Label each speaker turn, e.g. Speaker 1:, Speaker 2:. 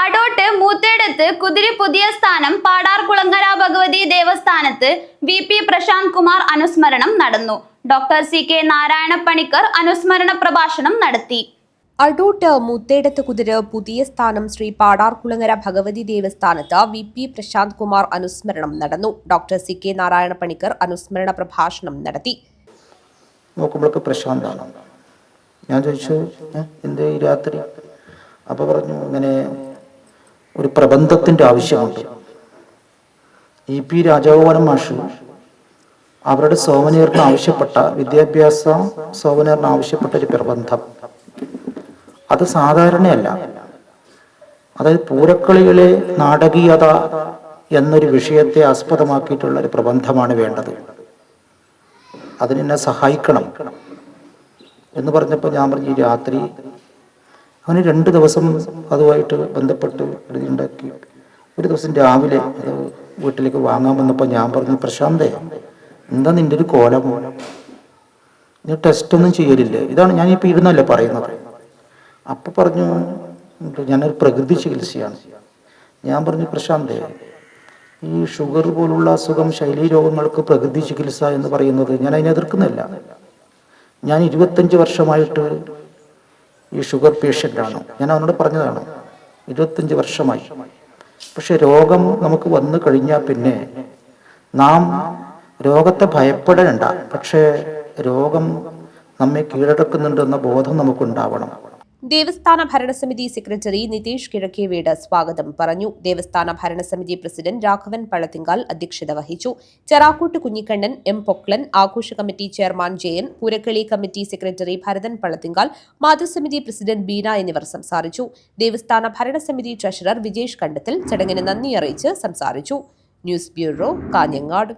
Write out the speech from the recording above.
Speaker 1: അടോട്ട് മൂത്തേടത്ത് കുതിരി പുതിയ സ്ഥാനം പാടാർകുളങ്ങര ഭഗവതി ദേവസ്ഥാനത്ത് വി.പി. പ്രശാന്ത് കുമാർ അനുസ്മരണം നടന്നു. ഡോക്ടർ സി.കെ. നാരായണ പണിക്കർ അനുസ്മരണ പ്രഭാഷണം നടത്തി.
Speaker 2: അടോട്ട് മൂത്തേടത്ത് കുതിര പുതിയ സ്ഥാനം ശ്രീ പാടാർകുളങ്ങര ഭഗവതി ദേവസ്ഥാനത്ത് വി.പി. പ്രശാന്ത് കുമാർ അനുസ്മരണം നടന്നു. ഡോക്ടർ സി.കെ. നാരായണ പണിക്കർ അനുസ്മരണ പ്രഭാഷണം നടത്തി.
Speaker 3: നോക്കുമ്പോഴൊക്കെ പ്രശാന്താണ്. ഞാൻ ചോദിച്ചു, എന്തേ ഈ രാത്രി? അപ്പൊ പറഞ്ഞു, ഇങ്ങനെ ഒരു പ്രബന്ധത്തിന്റെ ആവശ്യമുണ്ട്. ഇ.പി. രാജഗോപാലൻ മാഷ് അവരുടെ സോവനീറിന് ആവശ്യപ്പെട്ട വിദ്യാഭ്യാസ സോവനീറിന് ആവശ്യപ്പെട്ട ഒരു പ്രബന്ധം, അത് സാധാരണയല്ല. അതായത് പൂരക്കളികളെ നാടകീയത എന്നൊരു വിഷയത്തെ ആസ്പദമാക്കിയിട്ടുള്ള ഒരു പ്രബന്ധമാണ് വേണ്ടത്. അതിനെന്നെ സഹായിക്കണം എന്ന് പറഞ്ഞപ്പോൾ ഞാൻ പറഞ്ഞു, ഈ രാത്രി അങ്ങനെ 2 ദിവസം അതുമായിട്ട് ബന്ധപ്പെട്ട് എഴുതിയുണ്ടാക്കി. ഒരു ദിവസം രാവിലെ അത് വീട്ടിലേക്ക് വാങ്ങാൻ വന്നപ്പോൾ ഞാൻ പറഞ്ഞു, പ്രശാന്തേ, എന്താ നിന്റെ ഒരു കോലം? നീ ടെസ്റ്റൊന്നും ചെയ്യലില്ലേ? ഇതാണ് ഞാനിപ്പോൾ ഇരുന്നല്ലേ പറയുന്നത്. അപ്പം പറഞ്ഞു, ഞാനൊരു പ്രകൃതി ചികിത്സയാണ്. ഞാൻ പറഞ്ഞു, പ്രശാന്തേ, ഈ ഷുഗർ പോലുള്ള അസുഖം, ശൈലീ രോഗങ്ങൾക്ക് പ്രകൃതി ചികിത്സ എന്ന് പറയുന്നത് ഞാൻ അതിനെ എതിർക്കുന്നില്ല. ഞാൻ 25 വർഷമായിട്ട് ഈ ഷുഗർ പേഷ്യൻ്റാണ്. ഞാൻ അവനോട് പറഞ്ഞതാണ്, 25 വർഷമായി. പക്ഷെ രോഗം നമുക്ക് വന്നു കഴിഞ്ഞാൽ പിന്നെ നാം രോഗത്തെ ഭയപ്പെടേണ്ട, പക്ഷേ രോഗം നമ്മെ കീഴടക്കുന്നുണ്ടെന്ന ബോധം നമുക്കുണ്ടാവണം.
Speaker 2: ദേവസ്ഥാന ഭരണസമിതി സെക്രട്ടറി നിതേഷ് കിഴക്കേവീട് സ്വാഗതം പറഞ്ഞു. ദേവസ്ഥാന ഭരണസമിതി പ്രസിഡന്റ് രാഘവൻ പഴത്തിങ്കാൽ അധ്യക്ഷത വഹിച്ചു. ചെറാക്കൂട്ട് കുഞ്ഞിക്കണ്ണൻ, എം പൊക്ലൻ, ആഘോഷ committee chairman Jayan, Poorakkali committee secretary Bharathan Pazhathinkal, മാതൃസമിതി പ്രസിഡന്റ് ബീന എന്നിവർ സംസാരിച്ചു. ദേവസ്ഥാന ഭരണസമിതി ട്രഷറർ വിജേഷ് കണ്ടത്തിൽ ചടങ്ങിന് നന്ദി അറിയിച്ച് സംസാരിച്ചു. News bureau, Kanhangad.